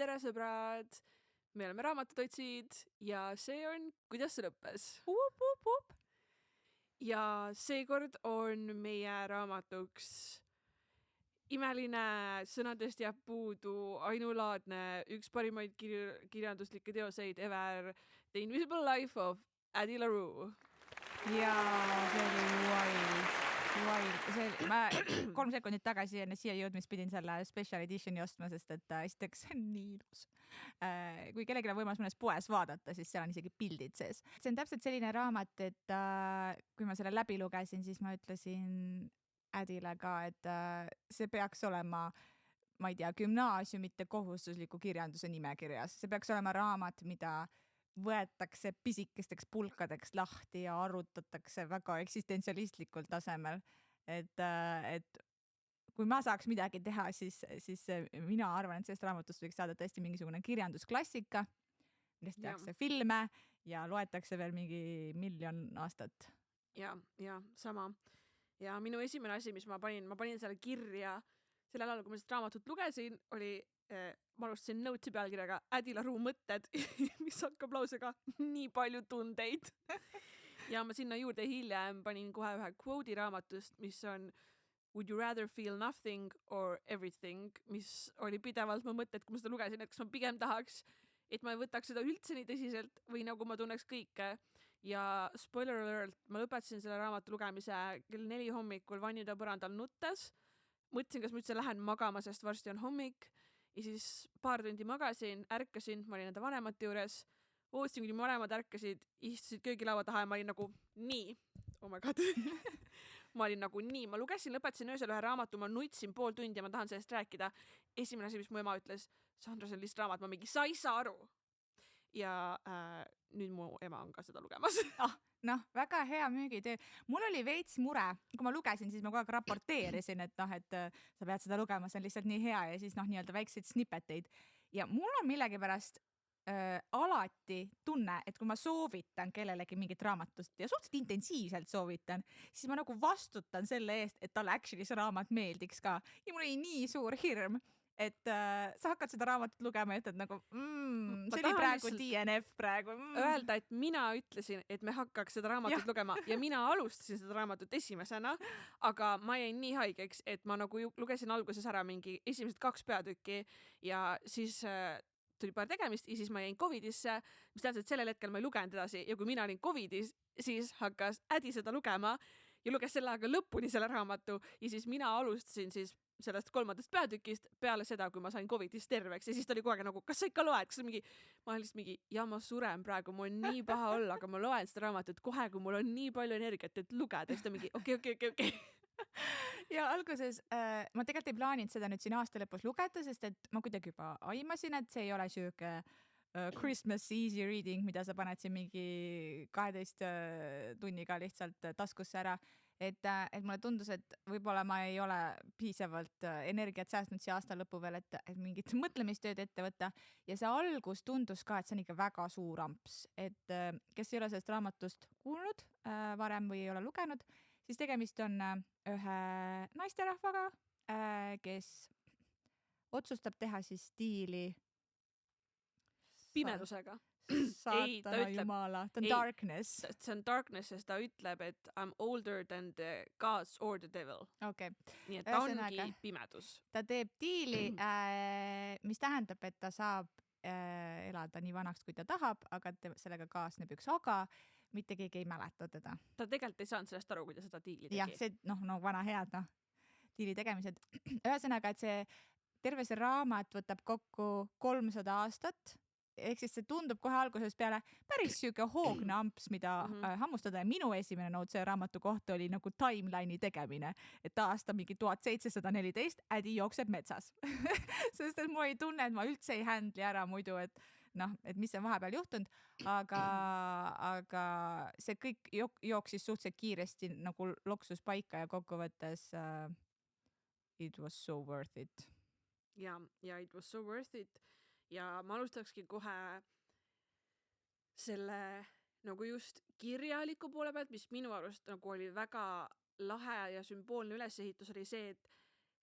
tere sõbrad, me oleme Raamatutotsid ja see on Kuidas see lõppes. Ja seekord on meie raamatuks imeline, sõnadest jääb puudu, ainulaadne, üks parimaid kirjanduslikke teoseid ever, The Invisible Life of Addie LaRue. Jaa, see oli wild. Ma 3 sekundit tagasi enne siia jõudmist pidin selle special editioni ostma, sest et esiteks see on nii ilus. Kui kellelgi on võimalus mõnes poes vaadata, siis seal on isegi pildid sees. See on täpselt selline raamat, et kui ma selle läbi lugesin, siis ma ütlesin Addile ka, et see peaks olema, ma ei tea, gümnaasiumite kohustusliku kirjanduse nimekirjas. See peaks olema raamat, mida võetakse pisikesteks pulkadeks lahti ja arutatakse väga eksistentsialistlikul tasemel. Et kui ma saaks midagi teha, siis mina arvan, et sellest raamatust võiks saada tõesti mingisugune kirjandusklassika, millest tehakse filme ja loetakse veel mingi 1 miljon aastat. Ja, sama. Ja minu esimene asi, mis ma panin selle kirja sellel ajal, kui ma seda raamatut lugesin, oli ma alustasin note'i pealkirjaga Addie LaRue mõtted, mis hakkab lausega nii palju tundeid. Ja ma sinna juurde hiljem panin kohe ühe quote'i raamatust, mis on Would you rather feel nothing or everything, mis oli pidevalt mu mõtted, kui ma seda lugesin, et kas ma pigem tahaks, et ma ei võtaks seda üldse nii tõsiselt või nagu ma tunneks kõike. Ja spoiler alert, ma lõpetasin selle raamatu lugemise kell 4 hommikul vannida põrandal nuttes. Mõtlesin, kas ma üldse lähen magama, sest varsti on hommik. Ja siis paar tundi magasin, ärkasin, ma olin nende vanemate juures, ootasin, kuni vanemad ärkasid, istusid köögilaua taha ja ma olin nagu nii, oh my god. Ma olin nagu nii, ma lugesin, lõpetasin öösel ühe raamatu, ma nutsin 5 tundi ja ma tahan sellest rääkida. Esimene asi, mis mu ema ütles, Sandra, see on lihtsalt raamat, ma mingi, sa ei saa aru. Ja nüüd mu ema on ka seda lugemas. Väga hea müügitöö. Mul oli veits mure, kui ma lugesin, siis ma kogu aeg raporteerisin, et sa pead seda lugema, see on lihtsalt nii hea ja siis nii-öelda väikseid snippeteid. Ja mul on millegipärast alati tunne, et kui ma soovitan kellelegi mingit raamatust ja suhteliselt intensiivselt soovitan, siis ma nagu vastutan selle eest, et talle actually see raamat meeldiks ka. Ja mul oli nii suur hirm, et sa hakkad seda raamatut lugema ja ütled nagu, see oli praegu DNF praegu. Öelda, et mina ütlesin, et me hakkaks seda raamatut lugema ja mina alustasin seda raamatut esimesena, aga ma jäin nii haigeks, et ma nagu lugesin alguses ära mingi esimesed 2 peatükki ja siis tuli paar tegemist ja siis ma jäin Covidisse, mis tähendab, et sellel hetkel ma ei lugenud edasi ja kui mina olin Covidis, siis hakkas Addie seda lugema ja luges selle aega lõpuni selle raamatu ja siis mina alustasin siis sellest 3. peatükist peale seda, kui ma sain Covidist terveks ja siis ta oli kogu aeg nagu, kas sa ikka loed, kas mingi, ma olin lihtsalt mingi, ja ma suren praegu, mul on nii paha olla, aga ma loen seda raamatut kohe, kui mul on nii palju energiat, et lugeda, siis ta mingi, okei. Ja alguses ma tegelikult ei plaaninud seda nüüd siin aasta lõpus lugeda, sest et ma kuidagi juba aimasin, et see ei ole siuke Christmas easy reading, mida sa paned siin mingi 12 tunniga lihtsalt taskusse ära. Et mulle tundus, et võib-olla ma ei ole piisavalt energiat säästnud siia aasta lõpu veel, et mingit mõtlemistööd ette võtta. Ja see algus tundus ka, et see on ikka väga suur amps. Et kes ei ole sellest raamatust kuulnud varem või ei ole lugenud, siis tegemist on ühe naisterahvaga, kes otsustab teha siis diili pimedusega. Saatana jumala, ta on darkness. See on darkness, sest ta ütleb, et I'm older than the gods or the devil. Okay. Nii et ta ongi pimedus. Ta teeb diili, mis tähendab, et ta saab elada nii vanaks, kui ta tahab, aga sellega kaasneb üks aga, mitte keegi ei mäleta teda. Ta tegelikult ei saanud sellest aru, kui ta seda diili tegi. Jah, see vana head, diili tegemised. Ühesõnaga, et see terve see raamat võtab kokku 300 aastat. Ehk siis see tundub kohe alguses peale päris siuke hoogne amps, mida hammustada ja minu esimene noot see raamatu kohta oli nagu timeline'i tegemine, et aasta mingi 1714 Addie jookseb metsas. Sest et ma ei tunne, et ma üldse ei handli ära muidu, et mis on vahepeal juhtunud, aga see kõik jooksis suhteliselt kiiresti nagu loksus paika ja kokkuvõttes it was so worth it. Ja it was so worth it. Ja ma alustakski kohe selle nagu just kirjaliku poole pealt, mis minu arust nagu oli väga lahe ja sümboolne ülesehitus oli see, et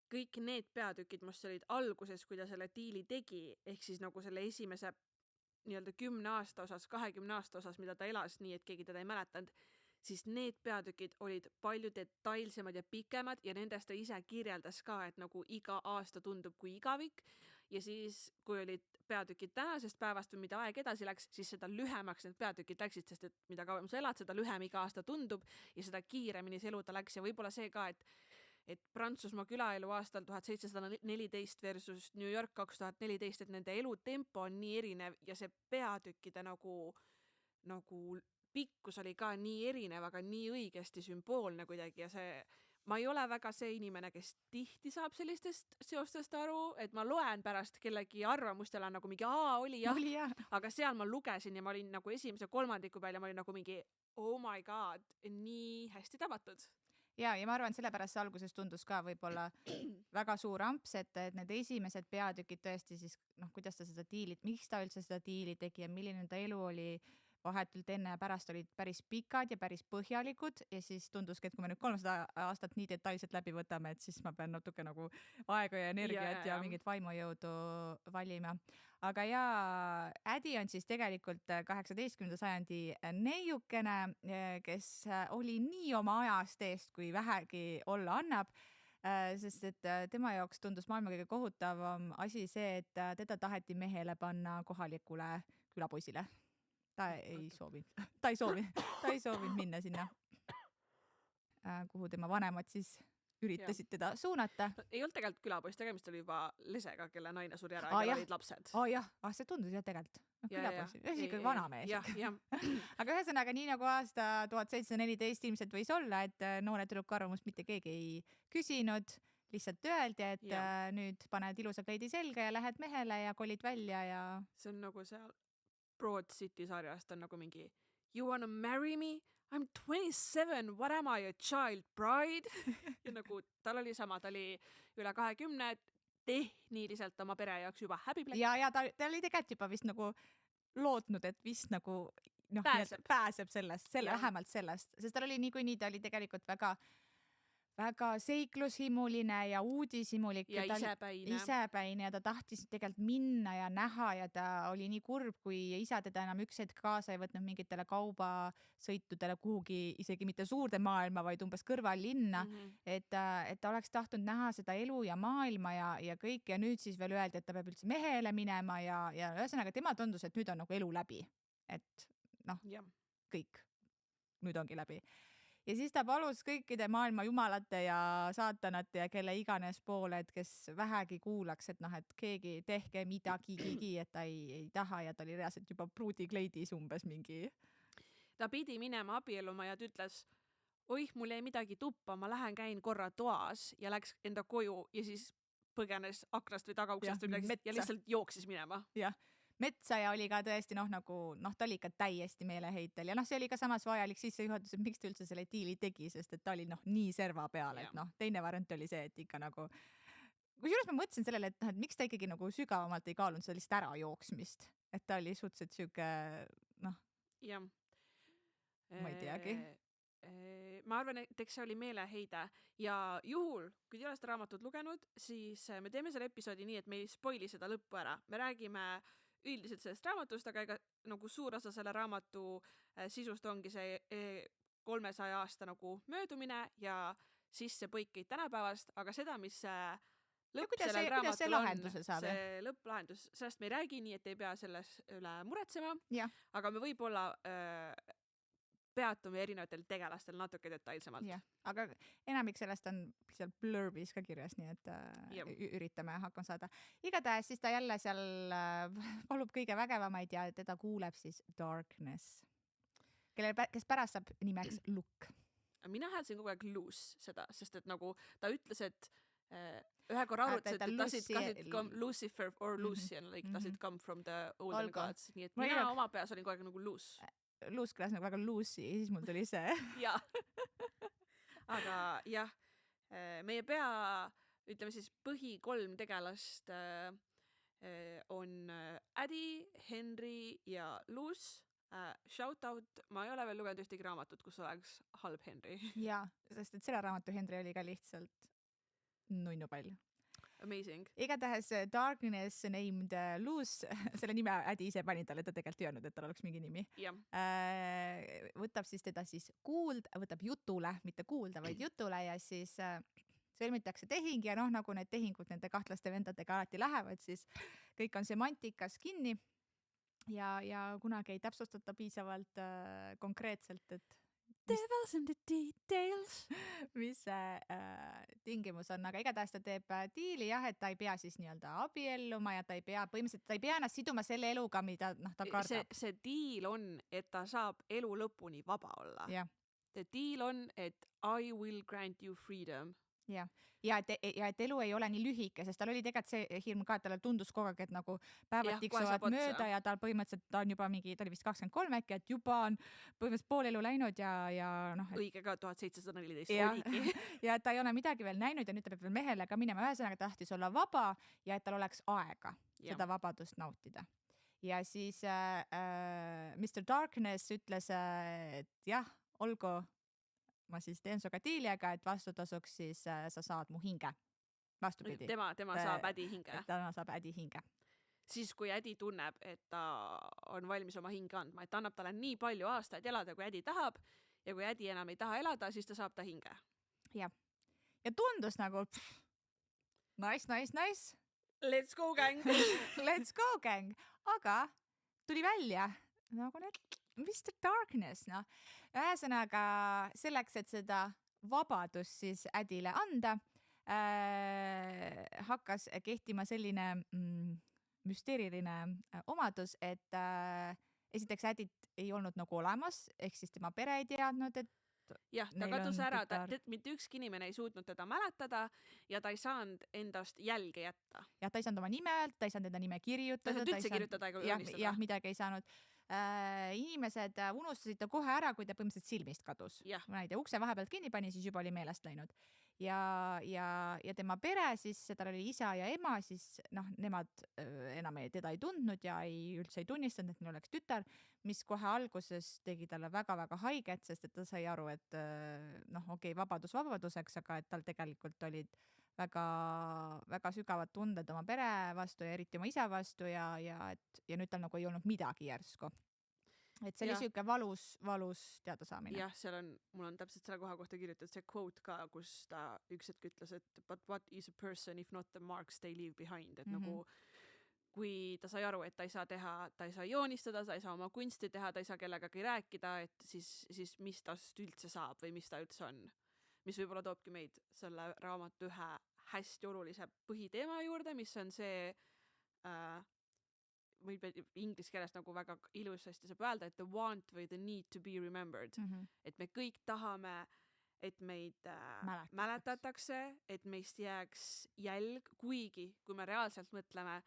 kõik need peatükid, mis olid alguses, kui ta selle diili tegi, ehk siis nagu selle esimese nii-öelda 10 aasta osas, 20 aasta osas, mida ta elas nii, et keegi teda ei mäletanud, siis need peatükid olid palju detailsemad ja pikemad ja nendest ta ise kirjeldas ka, et nagu iga aasta tundub kui igavik ja siis, kui olid peatükid tänasest päevast või mida aeg edasi läks, siis seda lühemaks need peatükid läksid, sest et mida kauem sa elad, seda lühem iga aasta tundub ja seda kiiremini see elu ta läks ja võib-olla see ka, et Prantsusmaa külaelu aastal 1714 versus New York 2014, et nende elutempo on nii erinev ja see peatükkide nagu pikkus oli ka nii erinev, aga nii õigesti sümboolne kuidagi ja ma ei ole väga see inimene, kes tihti saab sellistest seostest aru, et ma loen pärast kellegi arvamustele nagu mingi oli jah, aga seal ma lugesin ja ma olin nagu esimese kolmandiku peal ja ma olin nagu mingi oh my god, nii hästi tabatud. Ja ma arvan, sellepärast see alguses tundus ka võib-olla väga suur amps, et need esimesed peatükid tõesti siis, kuidas ta seda diili, miks ta üldse seda diili tegi ja milline ta elu oli vahetult enne ja pärast olid päris pikad ja päris põhjalikud ja siis tunduski, et kui me nüüd 300 aastat nii detailselt läbi võtame, et siis ma pean natuke nagu aega ja energiat ja mingit vaimujõudu valima. Aga Ädi on siis tegelikult 18. sajandi neiukene, kes oli nii oma ajast eest, kui vähegi olla annab, sest et tema jaoks tundus maailma kõige kohutavam asi see, et teda taheti mehele panna kohalikule külapoisile. Ta ei soovinud minna sinna, kuhu tema vanemad siis üritasid teda suunata. Ei olnud tegelikult külapoiss, tegemist oli juba lesega, kelle naine suri ära ja olid lapsed. See tundus jah tegelikult. Külapoiss, ikkagi vanamees. Aga ühesõnaga nii nagu aasta 1714 ilmselt võis olla, et noore tüdruku arvamust mitte keegi ei küsinud, lihtsalt öeldi, et nüüd paned ilusa kleidi selga ja lähed mehele ja kolid välja ja... See on nagu seal Broad City sarjast on nagu mingi You wanna marry me? I'm 27, what am I, a child bride? Ja nagu tal oli sama, ta oli üle 20, tehniliselt oma pere jaoks juba häbiplekk. Ja ta oli tegelikult juba vist nagu lootnud, et vist nagu pääseb sellest, vähemalt sellest, sest tal oli niikuinii, ta oli tegelikult väga seiklushimuline ja uudishimulik ja isepäine ja ta tahtis tegelikult minna ja näha ja ta oli nii kurb, kui isa teda enam üks hetk kaasa ei võtnud mingitele kaubasõitudele kuhugi, isegi mitte suurde maailma, vaid umbes kõrval linna, et ta oleks tahtnud näha seda elu ja maailma ja kõik ja nüüd siis veel öeldi, et ta peab üldse mehele minema ja ühesõnaga tema tundus, et nüüd on nagu elu läbi, et kõik, nüüd ongi läbi. Ja siis ta palus kõikide maailma jumalate ja saatanate ja kelle iganes poole, et kes vähegi kuulaks, et et keegi tehke midagi, et ta ei taha ja ta oli reaalselt juba pruudikleidis umbes mingi. Ta pidi minema abielluma ja ta ütles, mul jäi midagi tuppa, ma lähen käin korra toas ja läks enda koju ja siis põgenes aknast või tagauksest ja lihtsalt jooksis minema. Jah. Metsa ja oli ka tõesti ta oli ikka täiesti meeleheitel ja see oli ka samas vajalik sissejuhatus, et miks ta üldse selle diili tegi, sest et ta oli nii serva peal, et teine variant oli see, et ikka kusjuures ma mõtlesin sellele, et miks ta ikkagi sügavamalt ei kaalunud seda lihtsalt ära jooksmist, et ta oli suhteliselt siuke ma ei teagi. Ma arvan, et eks see oli meeleheide ja juhul, kui te olete seda raamatut lugenud, siis me teeme selle episoodi nii, et me ei spoili seda lõppu ära. Me räägime üldiselt sellest raamatust, aga suur osa selle raamatu sisust ongi see 300 aasta möödumine ja siis see põikeid tänapäevast, aga seda, mis lõpp sellel raamatul on, see lõpplahendus, sellest me ei räägi nii, et ei pea selles üle muretsema, aga me võib-olla peatume erinevatel tegelastel natuke detailsemalt. Aga enamik sellest on seal blurbis ka kirjas, nii et üritame hakkama saada. Igatahes siis ta jälle seal palub kõige vägevamaid ja teda kuuleb siis Darkness, kes pärast saab nimeks Luke. Mina hääldasin kogu aeg Loose seda, sest et ta ütles, et ühe korra arvutas, et does it come Lucifer or Lucian, like does it come from the olden gods, nii et mina oma peas olin kogu aeg Loose. Luus kõlas väga Lucy ja siis mul tuli see. Aga meie ütleme siis põhi 3 tegelast on Ädi, Henry ja Luus. Shout out, ma ei ole veel lugenud ühtegi raamatut, kus oleks halb Henry. Sest et selle raamatu Henry oli ka lihtsalt nunnupall. Amazing. Igatahes Darkness named Loose, selle nime Ädi ise pani talle, ta tegelikult ei öelnud, et tal oleks mingi nimi. Jah. Võtab siis teda siis võtab jutule, mitte kuulda, vaid jutule ja siis sõlmitakse tehing ja nagu need tehingud nende kahtlaste vendadega alati lähevad, siis kõik on semantikas kinni ja kunagi ei täpsustata piisavalt konkreetselt, et Devils in the details. mis see tingimus on, aga igatahes ta teeb diili jah, et ta ei pea siis nii-öelda abielluma ja ta ei pea ennast siduma selle eluga, mida ta kardab. See diil on, et ta saab elu lõpuni vaba olla. Yeah. The deal on, et I will grant you freedom. Ja et elu ei ole nii lühike, sest tal oli tegelikult see hirm ka, et talle tundus kogu aeg, et nagu päevad tiksuvad mööda ja tal põhimõtteliselt ta on juba ta oli vist 23 äkki, et juba on põhimõtteliselt pool elu läinud ja noh. Õige ka 1714 oligi. Ja et ta ei ole midagi veel näinud ja nüüd ta peab veel mehele ka minema. Ühesõnaga tahtis olla vaba ja et tal oleks aega seda vabadust nautida. Ja siis Mr. Darkness ütles, et jah, olgu, ma siis teen suga diiliga, et vastutasuks siis sa saad mu hinge. Vastupidi. Tema saab Ädi hinge. Tema saab Ädi hinge. Siis kui Ädi tunneb, et ta on valmis oma hinge andma, et ta annab talle nii palju aastaid elada, kui Ädi tahab ja kui Ädi enam ei taha elada, siis ta saab ta hinge. Ja tundus nagu nice. Let's go gang. Let's go gang. Aga tuli välja nagu need Mr. Darkness, ühesõnaga selleks, et seda vabadust siis Ädile anda, hakkas kehtima selline müsteeriline omadus, et esiteks Ädit ei olnud nagu olemas, ehk siis tema pere ei teadnud, et jah, ta kadus ära, mitte ükski inimene ei suutnud teda mäletada ja ta ei saanud endast jälge jätta. Jah, ta ei saanud oma nime öelda, ta ei saanud enda nime kirjutada. Ta ei saanud üldse kirjutada ega joonistada. Jah, midagi ei saanud. Inimesed unustasid ta kohe ära, kui ta põhimõtteliselt silmist kadus. Ma ei tea, ukse vahepealt kinni pani, siis juba oli meelest läinud. Ja tema pere, siis tal oli isa ja ema, siis nemad enam teda ei tundnud ja üldse ei tunnistanud, et neil oleks tütar, mis kohe alguses tegi talle väga-väga haiget, sest et ta sai aru, et okei, vabadus vabaduseks, aga et tal tegelikult olid väga sügavad tunded oma pere vastu ja eriti oma isa vastu ja nüüd tal nagu ei olnud midagi järsku. Et see oli siuke valus teadasaamine. Jah, mul on täpselt selle koha kohta kirjutatud see quote ka, kus ta üks hetk ütles, et but what is a person if not the marks they leave behind, et nagu kui ta sai aru, et ta ei saa joonistada, ta ei saa oma kunsti teha, ta ei saa kellegagi rääkida, et siis mis tast üldse saab või mis ta üldse on. Mis võib-olla toobki meid selle raamatu ühe hästi olulise põhiteema juurde, mis on see inglise keeles nagu väga ilusasti saab öelda, et the want või the need to be remembered. Et me kõik tahame, et meid mäletatakse, et meist jääks jälg, kuigi kui me reaalselt mõtleme,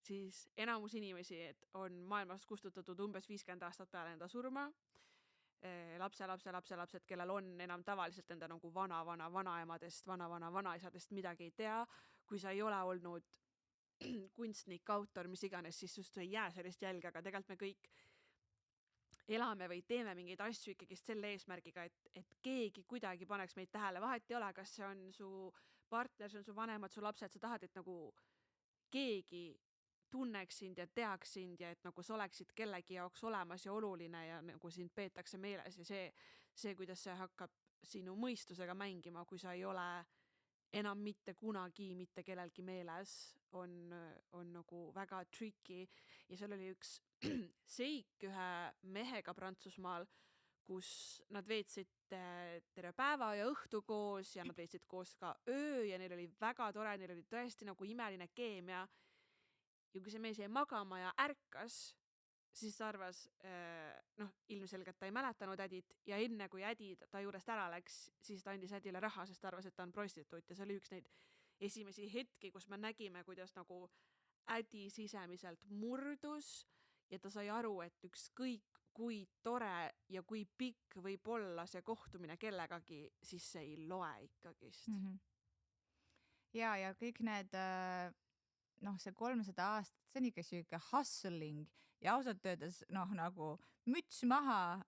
siis enamus inimesi on maailmast kustutatud umbes 50 aastat peale enda surma. Lapsed, kellel on enam tavaliselt enda nagu vanaemadest, vanaisadest midagi ei tea. Kui sa ei ole olnud kunstnik, autor, mis iganes, siis just ei jää sellist jälge, aga tegelikult me kõik elame või teeme mingeid asju ikkagi selle eesmärgiga, et keegi kuidagi paneks meid tähele. Vahet ei ole, kas see on su partner, see on su vanemad, su lapsed, sa tahad, et nagu keegi tunneks sind ja teaks sind ja et nagu sa oleksid kellegi jaoks olemas ja oluline ja nagu sind peetakse meeles ja see, kuidas see hakkab sinu mõistusega mängima, kui sa ei ole enam mitte kunagi mitte kellelgi meeles, on nagu väga tricky ja seal oli üks seik ühe mehega Prantsusmaal, kus nad veetsid terve päeva ja õhtu koos ja nad veetsid koos ka öö ja neil oli väga tore, neil oli tõesti nagu imeline keemia. Ja kui see mees jäi magama ja ärkas, siis ta arvas, ilmselgelt ta ei mäletanud Ädit ja enne kui Ädi ta juurest ära läks, siis ta andis Ädile raha, sest ta arvas, et ta on prostituut ja see oli üks neid esimesi hetki, kus me nägime, kuidas nagu Ädi sisemiselt murdus ja ta sai aru, et ükskõik kui tore ja kui pikk võib olla see kohtumine kellegagi, siis see ei loe ikkagist. Ja kõik need noh, see 300 aastat, see on ikka siuke hustling ja ausalt öeldes nagu müts maha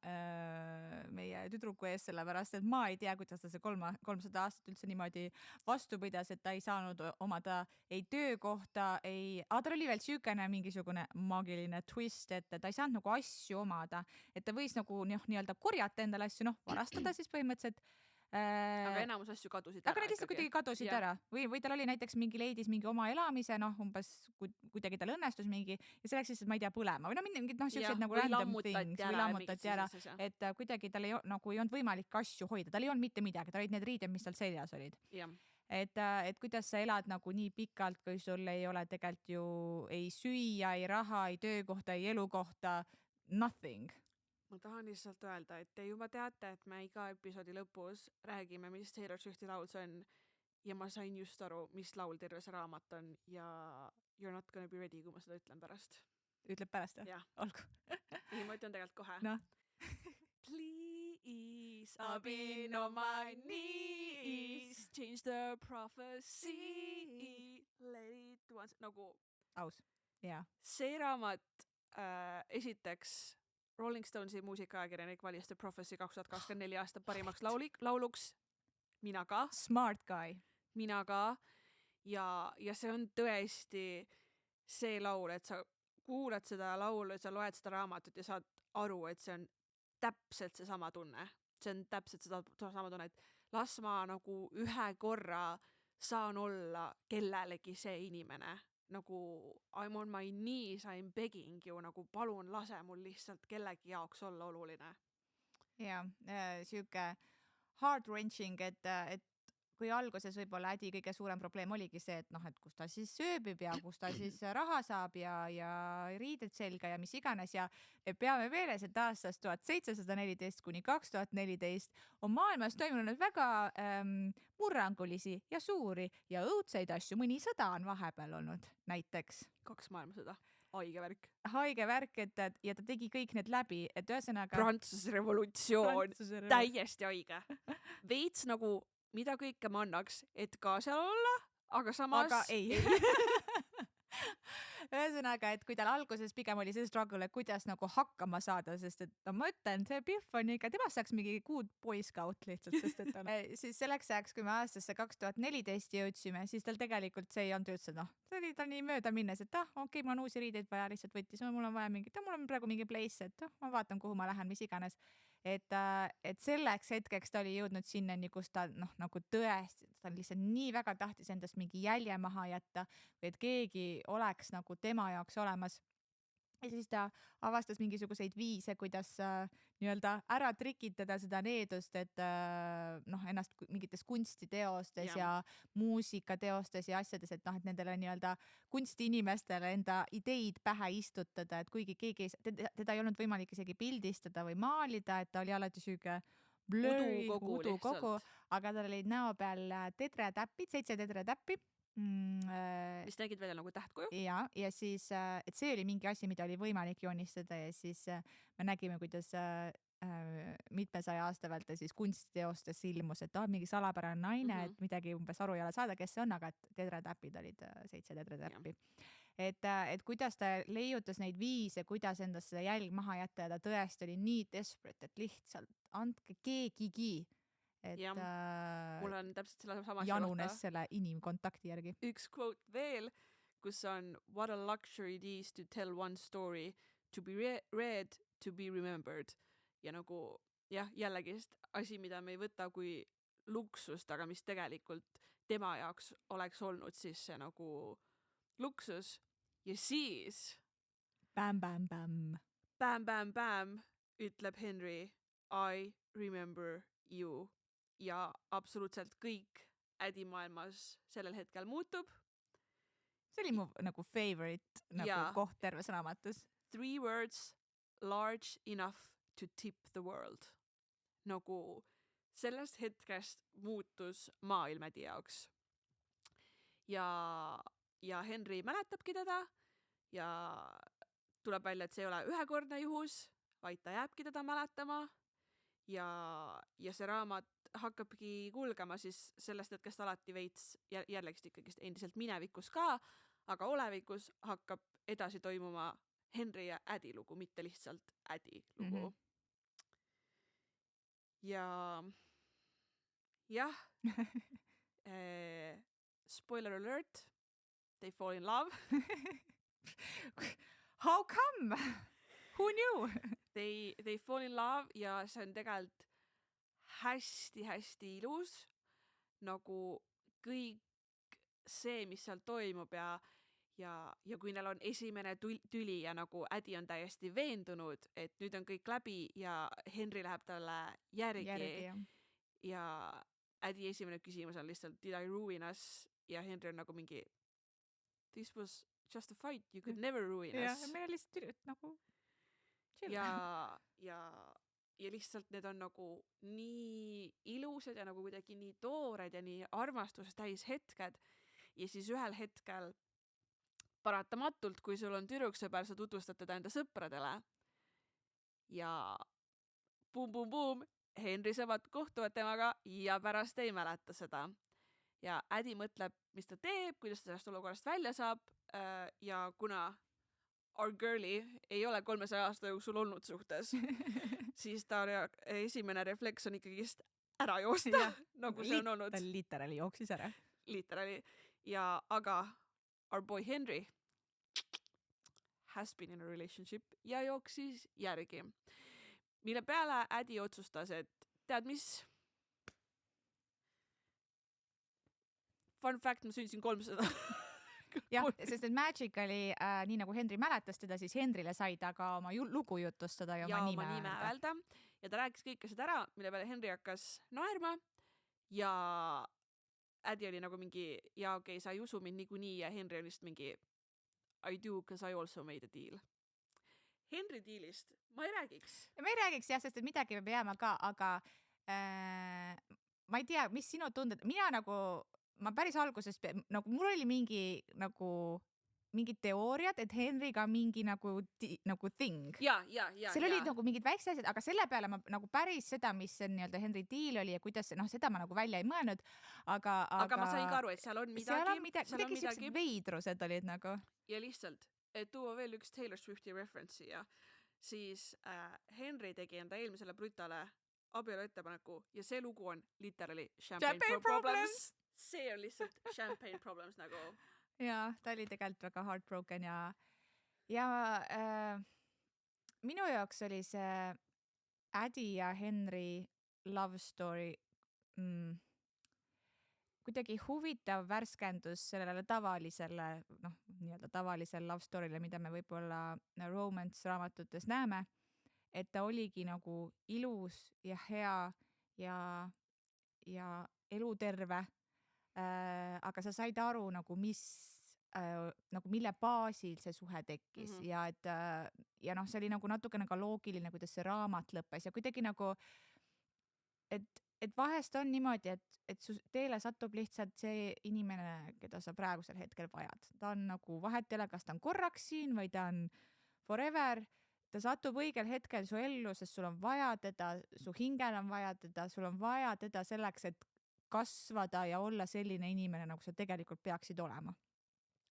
meie tüdruku ees, sellepärast et ma ei tea, kuidas ta see 300 aastat üldse niimoodi vastu pidas, et ta ei saanud omada ei töökohta, tal oli veel siukene mingisugune maagiline twist, et ta ei saanud nagu asju omada, et ta võis nagu nii-öelda korjata endale asju, varastada siis põhimõtteliselt. Aga enamus asju kadusid ära. Aga need lihtsalt kuidagi kadusid ära või tal oli näiteks leidis mingi oma elamise, umbes kuidagi tal õnnestus mingi ja see läks lihtsalt, ma ei tea, põlema või mingid siuksed nagu random things või lammutati ära, et kuidagi tal ei olnud võimalik asju hoida, tal ei olnud mitte midagi, tal olid need riided, mis tal seljas olid. Et kuidas sa elad nagu nii pikalt, kui sul ei ole tegelikult ju ei süüa, ei raha, ei töökohta, ei elukohta, nothing. Ma tahan lihtsalt öelda, et te juba teate, et me iga episoodi lõpus räägime, mis Taylor Swifti laul see on ja ma sain just aru, mis laul terve see raamat on ja you're not gonna be ready, kui ma seda ütlen pärast. Ütleb pärast, jah? Jah. Olgu. Ei, ma ütlen tegelikult kohe. No. Please, I've been on my knees, change the prophecy, let it once, nagu aus, jaa. See raamat esiteks Rolling Stonesi muusikaajakirjanik valis The Prophecy 2024 aasta parimaks lauluks. Mina ka. Smart guy. Mina ka. Ja see on tõesti see laul, et sa kuulad seda laulu ja sa loed seda raamatut ja saad aru, et see on täpselt see sama tunne. See on täpselt seda sama tunne, et las ma nagu ühe korra saan olla kellelegi see inimene. Nagu I'm on my knees, I'm begging you, nagu palun lase mul lihtsalt kellegi jaoks olla oluline. Ja, siuke heart-wrenching, et kui alguses võib-olla Ädi kõige suurem probleem oligi see, et kus ta siis sööbib ja kus ta siis raha saab ja riided selga ja mis iganes ja peame meeles, et aastast 1714 kuni 2014 on maailmas toimunud väga murrangulisi ja suuri ja õudseid asju, mõni sõda on vahepeal olnud näiteks. 2 maailmasõda. Haige värk, et ja ta tegi kõik need läbi, et ühesõnaga Prantsuse revolutsioon, täiesti haige. Veits nagu mida kõike ma annaks, et ka seal olla, aga samas... Aga ei. Ühesõnaga, et kui tal alguses pigem oli see struggle, et kuidas nagu hakkama saada, sest et ma ütlen, see Biff on ikka, temast saaks mingi good boy scout lihtsalt, sest et on. Siis selleks ajaks, kui me aastasse 2014 jõudsime, siis tal tegelikult see ei olnud üldse, see oli tal nii mööda minnes, et okei, mul on uusi riideid vaja, lihtsalt võttis, mul on vaja mingi, mul on praegu mingi place, et ma vaatan, kuhu ma lähen, mis iganes. Et selleks hetkeks ta oli jõudnud sinnani, kus ta nagu tõesti, ta lihtsalt nii väga tahtis endast mingi jälje maha jätta, või et keegi oleks nagu tema jaoks olemas. Ja siis ta avastas mingisuguseid viise, kuidas nii-öelda ära trikitada seda needust, et ennast mingites kunstiteostes ja muusikateostes ja asjades, et nendele nii-öelda kunstiinimestele enda ideid pähe istutada, et kuigi keegi teda ei olnud võimalik isegi pildistada või maalida, et ta oli alati siuke blurry, udukogu, aga tal olid näo peal tetretäppid, 7 tetretäppi. Mis nägid välja nagu tähtkuju? Ja siis, et see oli mingi asi, mida oli võimalik joonistada ja siis me nägime, kuidas mitmesaja aasta vältel siis kunstiteostes ilmus, et mingi salapärane naine, et midagi umbes aru ei ole saada, kes see on, aga tetretäpid olid 7 tetretäppi. Et kuidas ta leiutas neid viise, kuidas endast seda jälg maha jätta ja ta tõesti oli nii desperate, et lihtsalt andke keegigi. Et mul on täpselt selle sama janunes selle inimkontakti järgi. Üks quote veel, kus on what a luxury it is to tell one story, to be read, to be remembered. Ja nagu jällegi asi, mida me ei võta kui luksust, aga mis tegelikult tema jaoks oleks olnud siis see nagu luksus. Ja siis bam, bam, bam. Bam, bam, bam, ütleb Henry, I remember you. Ja absoluutselt kõik Ädi maailmas sellel hetkel muutub. See oli mu nagu favorite koht terves raamatus. 3 words, large enough to tip the world. Nagu sellest hetkest muutus maailm Ädi jaoks. Ja Henry mäletabki teda ja tuleb välja, et see ei ole ühekordne juhus, vaid ta jääbki teda mäletama. Ja see raamat hakkabki kulgema siis sellest hetkest alati veits jällegi ikkagi endiselt minevikus ka, aga olevikus hakkab edasi toimuma Henry ja Addy lugu, mitte lihtsalt Addy lugu. Ja jah, spoiler alert, they fall in love. How come? Who knew? They fall in love ja see on tegelikult hästi-hästi ilus, nagu kõik see, mis seal toimub ja kui neil on esimene tüli ja nagu Addy on täiesti veendunud, et nüüd on kõik läbi ja Henry läheb talle järgi ja Addy esimene küsimus on lihtsalt did I ruin us ja Henry on nagu mingi this was just a fight, you could never ruin us. Ja meil lihtsalt nagu chill. Ja lihtsalt need on nagu nii ilusad ja nagu kuidagi nii toored ja nii armastust täis hetked ja siis ühel hetkel paratamatult, kui sul on tüdruksõber, sa tutvustad teda enda sõpradele ja boom, Henry sõbrad kohtuvad temaga ja pärast ei mäleta seda. Ja Addy mõtleb, mis ta teeb, kuidas ta sellest olukorrast välja saab ja kuna our girly ei ole 300 aasta jooksul olnud suhtes, siis ta esimene refleks on ikkagi ära joosta, nagu see on olnud. Ta literally jooksis ära. Literally. Ja aga our boy Henry has been in a relationship ja jooksis järgi. Mille peale Addy otsustas, et tead mis? Fun fact, ma sündisin 300. Jah, sest et Magically, nii nagu Henry mäletas teda, siis Henryle sai ta ka oma lugu jutustada ja oma nime öelda. Ja ta rääkis kõike seda ära, mille peale Henry hakkas naerma ja Addy oli nagu mingi, ja okei, sa ei usu mind niikuinii ja Henry oli lihtsalt mingi I do, because I also made a deal. Henry dealist ma ei räägiks. Ma ei räägiks jah, sest et midagi peab jääma ka, aga ma ei tea, mis sinu tunded, ma päris alguses, nagu mul oli mingid teooriad, et Henryga mingi nagu thing. Ja. Seal oli nagu mingid väiksed asjad, aga selle peale ma nagu päris seda, mis see nii-öelda Henry deal oli ja kuidas, seda ma nagu välja ei mõelnud, aga ma sain ka aru, et seal on midagi veidrused olid nagu. Ja lihtsalt, et tuua veel üks Taylor Swifti reference'i ja siis Henry tegi enda eelmisele brutale abielu ettepaneku ja see lugu on literally Champagne Problems. See on lihtsalt Champagne Problems nagu. Ja, ta oli tegelikult väga heartbroken ja minu jaoks oli see Addy ja Henry love story kuidagi huvitav värskendus sellele tavalisele, nii-öelda tavalisele love story'le, mida me võib-olla romance raamatutes näeme, et ta oligi nagu ilus ja hea ja eluterve. Aga sa said aru nagu mille baasil see suhe tekkis ja see oli nagu natukene ka loogiline, kuidas see raamat lõppes ja kuidagi nagu, et vahest on niimoodi, et su teele satub lihtsalt see inimene, keda sa praegusel hetkel vajad. Ta on nagu vahet ei ole, kas ta on korraks siin või ta on forever. Ta satub õigel hetkel su ellu, sest sul on vaja teda, su hingel on vaja teda, sul on vaja teda selleks, et kasvada ja olla selline inimene, nagu sa tegelikult peaksid olema.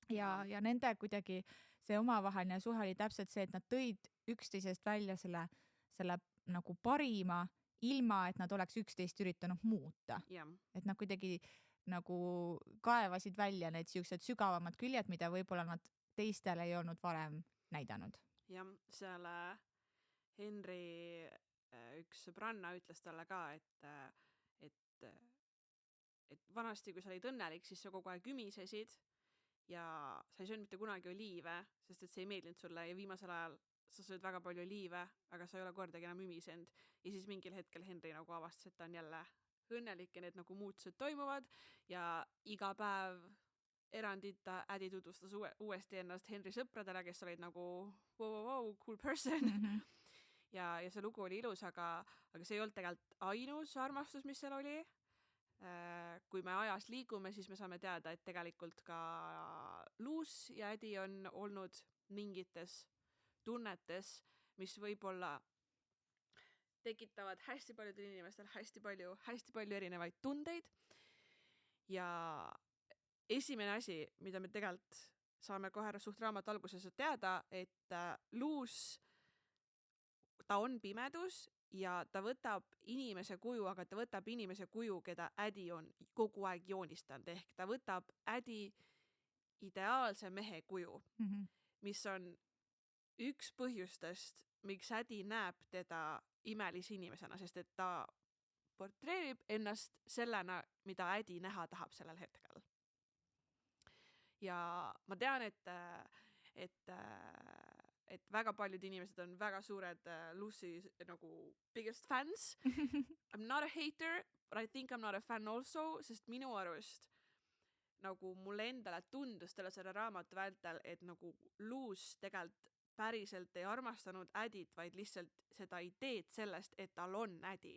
Ja nende kuidagi see omavaheline suhe oli täpselt see, et nad tõid üksteisest välja selle nagu parima, ilma et nad oleks üksteist üritanud muuta. Et nad kuidagi nagu kaevasid välja need siuksed sügavamad küljed, mida võib-olla nad teistele ei olnud varem näidanud. Ja seal Henry üks sõbranna ütles talle ka, et vanasti, kui sa olid õnnelik, siis sa kogu aeg ümisesid ja sa ei söönud mitte kunagi oliive, sest et see ei meeldinud sulle ja viimasel ajal sa sööd väga palju oliive, aga sa ei ole kordagi enam ümisend. Ja siis mingil hetkel Henry nagu avastas, et ta on jälle õnnelik ja need nagu muutused toimuvad ja iga päev erandita Addy tutvustas uuesti ennast Henry sõpradele, kes olid nagu wow, cool person. Ja see lugu oli ilus, aga see ei olnud tegelikult ainus armastus, mis seal oli. Kui me ajas liigume, siis me saame teada, et tegelikult ka Luz ja Addy on olnud mingites tunnetes, mis võib-olla tekitavad hästi paljudel inimestel hästi palju erinevaid tundeid. Ja esimene asi, mida me tegelikult saame kohe suht raamatu alguses teada, et Luus, ta on pimedus ja ta võtab inimese kuju, aga ta võtab inimese kuju, keda Ädi on kogu aeg joonistanud, ehk ta võtab Ädi ideaalse mehe kuju, mis on üks põhjustest, miks Ädi näeb teda imelise inimesena, sest et ta portreerib ennast sellena, mida Ädi näha tahab sellel hetkel. Ja ma tean, et väga paljud inimesed on väga suured Lucy nagu biggest fans. I'm not a hater, but I think I'm not a fan also, sest minu arust nagu mulle endale tundus selle raamatu vältel, et nagu Luus tegelikult päriselt ei armastanud Ädit, vaid lihtsalt seda ideed sellest, et tal on Ädi.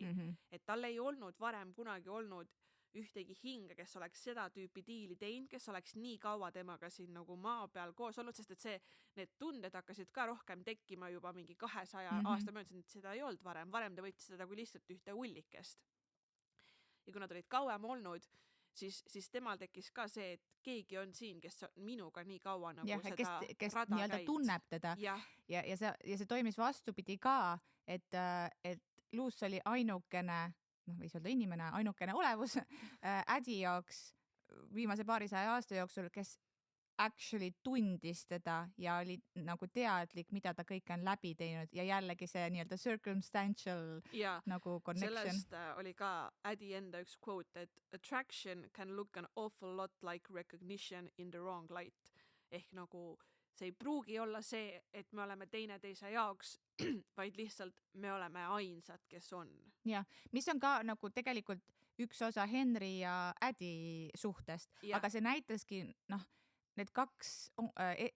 Et tal ei olnud varem kunagi olnud ühtegi hinge, kes oleks seda tüüpi diili teinud, kes oleks nii kaua temaga siin nagu maa peal koos olnud, sest et need tunded hakkasid ka rohkem tekkima juba mingi 200 aasta möödunud, et seda ei olnud varem ta võttis seda kui lihtsalt ühte ullikest. Ja kui nad olid kauem olnud, siis temal tekkis ka see, et keegi on siin, kes on minuga nii kaua nagu ja, seda kes rada nii-öelda tunneb teda ja see toimis vastupidi ka, et Luus oli ainukene, võis öelda inimene, ainukene olevus Ädi jaoks viimase 200 aasta jooksul, kes actually tundis teda ja oli nagu teadlik, mida ta kõik on läbi teinud ja jällegi see nii-öelda circumstantial nagu connection. Sellest oli ka Ädi enda üks quote, et attraction can look an awful lot like recognition in the wrong light. Ehk nagu see ei pruugi olla see, et me oleme teineteise jaoks, vaid lihtsalt me oleme ainsad, kes on. Ja, mis on ka nagu tegelikult üks osa Henry ja Ädi suhtest, aga see näitaski, need kaks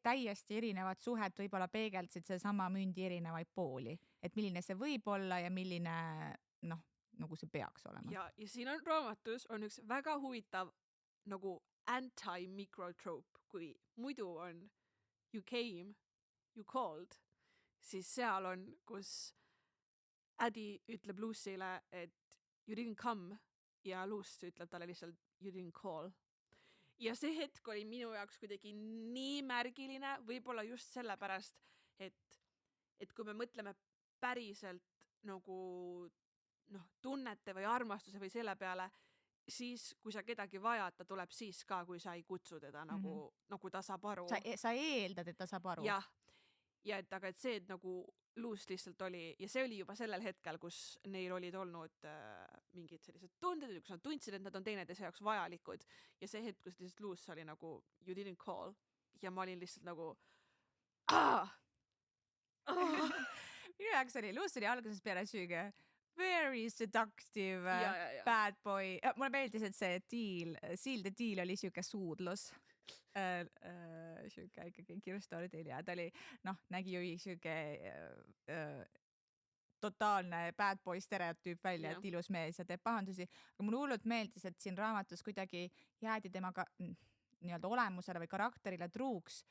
täiesti erinevad suhet võib-olla peegeldasid seesama mündi erinevaid pooli, et milline see võib olla ja milline nagu see peaks olema. Ja siin on raamatus on üks väga huvitav nagu anti-microtrope, kui muidu on you came, you called, siis seal on, kus Ädi ütleb Lucy'le, et you didn't come ja Lucy ütleb talle lihtsalt you didn't call. Ja see hetk oli minu jaoks kuidagi nii märgiline, võib-olla just sellepärast, et kui me mõtleme päriselt nagu tunnete või armastuse või selle peale, siis kui sa kedagi vajad, ta tuleb siis ka, kui sa ei kutsu teda nagu ta saab aru. Sa eeldad, et ta saab aru. Ja aga et see, et nagu Luus lihtsalt oli, ja see oli juba sellel hetkel, kus neil olid olnud mingid sellised tunded, kus nad tundsid, et nad on teineteise jaoks vajalikud. Ja see hetk, kus lihtsalt Luus oli nagu you didn't call ja ma olin lihtsalt nagu minu jaoks oli, Luus oli alguses peale süüge very seductive bad boy. Mulle meeldis, et see seal the deal oli siuke suudlus. Siuke ikkagi Kirsten Orteli ja ta oli, nägi ju siuke totaalne bad boy stereotüüp välja, et ilus mees ja teeb pahandusi. Aga mulle hullult meeldis, et siin raamatus kuidagi jäädi temaga nii-öelda olemusele või karakterile truuks,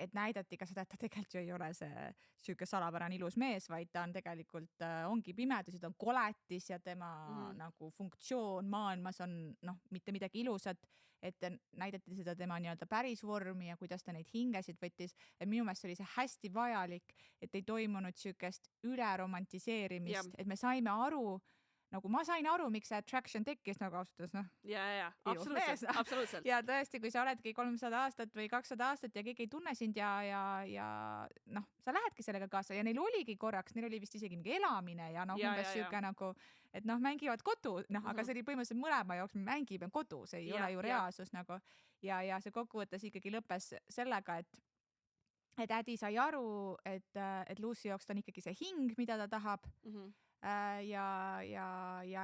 et näidati ka seda, et ta tegelikult ju ei ole see siuke salapärane ilus mees, vaid ta on tegelikult, ongi pimedus ja ta on koletis ja tema nagu funktsioon maailmas on mitte midagi ilusat, et näidati seda tema nii-öelda päris vormi ja kuidas ta neid hingesid võttis. Et minu meelest oli see hästi vajalik, et ei toimunud siukest üleromantiseerimist, et me saime aru, nagu ma sain aru, miks see attraction tekkis nagu austus, absoluutselt. Ja tõesti, kui sa oledki 300 aastat või 200 aastat ja keegi ei tunne sind ja sa lähedki sellega kaasa ja neil oligi korraks, neil oli vist isegi mingi elamine ja umbes siuke nagu, et mängivad kodu, aga see oli põhimõtteliselt mõlema jaoks, me mängime kodu, see ei ole ju reaalsus nagu ja see kokkuvõttes ikkagi lõppes sellega, et Ädi sai aru, et Lucy jaoks ta on ikkagi see hing, mida ta tahab. Ja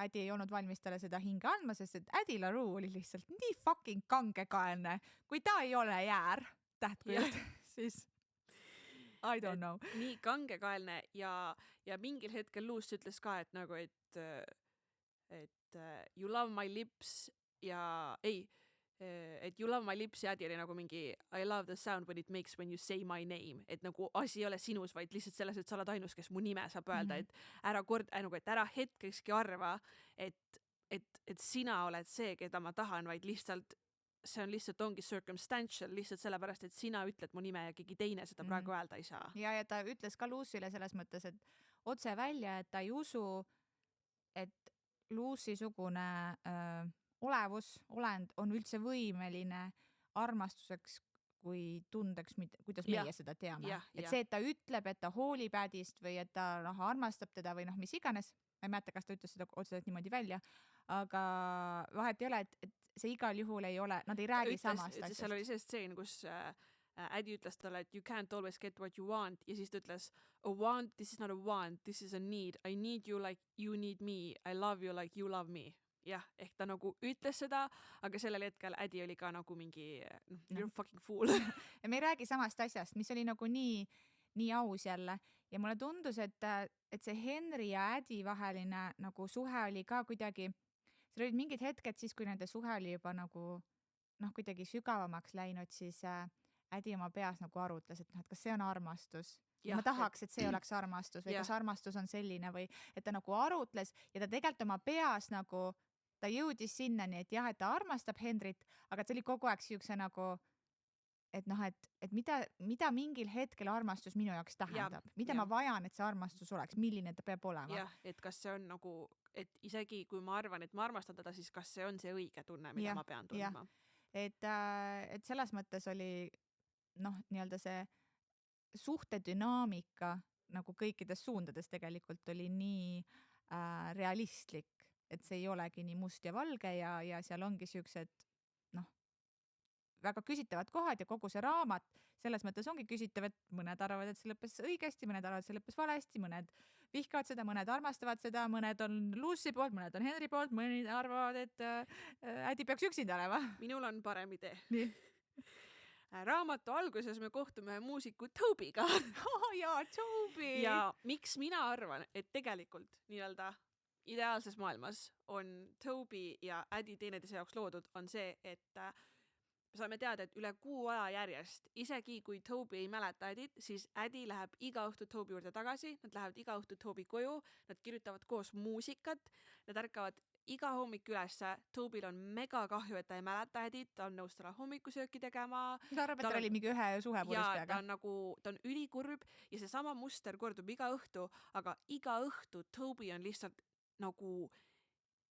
Ädi ei olnud valmis talle seda hinge andma, sest et Ädi LaRue oli lihtsalt nii fucking kangekaelne, kui ta ei ole jäär tähtkujalt, siis I don't know. Nii kangekaelne ja mingil hetkel Luus ütles ka, et nagu, et you love my lips ja et you love my lips ja Ädi oli nagu mingi I love the sound when it makes when you say my name, et nagu asi ei ole sinus, vaid lihtsalt selles, et sa oled ainus, kes mu nime saab öelda, et ära hetkeski arva, et sina oled see, keda ma tahan, vaid lihtsalt see on lihtsalt ongi circumstantial lihtsalt sellepärast, et sina ütled mu nime ja keegi teine seda praegu öelda ei saa. Ja ta ütles ka Lucyle selles mõttes, et otse välja, et ta ei usu, et Lucy-sugune olend on üldse võimeline armastuseks kui tundeks, kuidas meie seda teame. Et see, et ta ütleb, et ta hoolib Adist või et ta armastab teda või mis iganes, ma ei mäleta, kas ta ütles seda otseselt niimoodi välja, aga vahet ei ole, et see igal juhul ei ole, nad ei räägi samast asjast. Seal oli see stseen, kus Adi ütles talle, et you can't always get what you want ja siis ta ütles a want, this is not a want, this is a need. I need you like you need me. I love you like you love me. Jah, ehk ta nagu ütles seda, aga sellel hetkel Adi oli ka nagu mingi you're fucking fool. Ja me ei räägi samast asjast, mis oli nagu nii aus jälle ja mulle tundus, et see Henry ja Adi vaheline nagu suhe oli ka kuidagi, seal olid mingid hetked siis, kui nende suhe oli juba nagu kuidagi sügavamaks läinud, siis Adi oma peas nagu arutles, et kas see on armastus. Ja ma tahaks, et see oleks armastus või kas armastus on selline või et ta nagu arutles ja ta tegelikult oma peas nagu, ta jõudis sinnani, et jah, et ta armastab Henrit, aga see oli kogu aeg siukse nagu, et mida mingil hetkel armastus minu jaoks tähendab, mida ma vajan, et see armastus oleks, milline ta peab olema. Jah, et kas see on nagu, et isegi kui ma arvan, et ma armastan teda, siis kas see on see õige tunne, mida ma pean tundma. Et selles mõttes oli nii-öelda see suhte dünaamika nagu kõikides suundades tegelikult oli nii realistlik, et see ei olegi nii must ja valge ja seal ongi siuksed väga küsitavad kohad ja kogu see raamat selles mõttes ongi küsitav, et mõned arvavad, et see lõppes õigesti, mõned arvavad, et see lõppes valesti, mõned vihkavad seda, mõned armastavad seda, mõned on Lucy poolt, mõned on Henry poolt, mõned arvavad, et Adi peaks üksinda olema. Minul on parem idee. Nii. Raamatu alguses me kohtume muusiku Toby'ga. Jaa, Toby! Ja miks mina arvan, et tegelikult nii-öelda ideaalses maailmas on Toby ja Adi teineteise jaoks loodud, on see, et saame teada, et üle 6 aja järjest, isegi kui Toby ei mäleta Adit, siis Adi läheb iga õhtu Toby juurde tagasi, nad lähevad iga õhtu Toby koju, nad kirjutavad koos muusikat, nad ärkavad iga hommik ülesse, Tobyl on mega kahju, et ta ei mäleta Adit, ta on nõus talle hommikusööki tegema. Ta arvab, et ta oli mingi ühe suhepurus peaga. Ja ta on ülikurb ja see sama muster kordub iga õhtu, aga iga õhtu Toby on lihtsalt nagu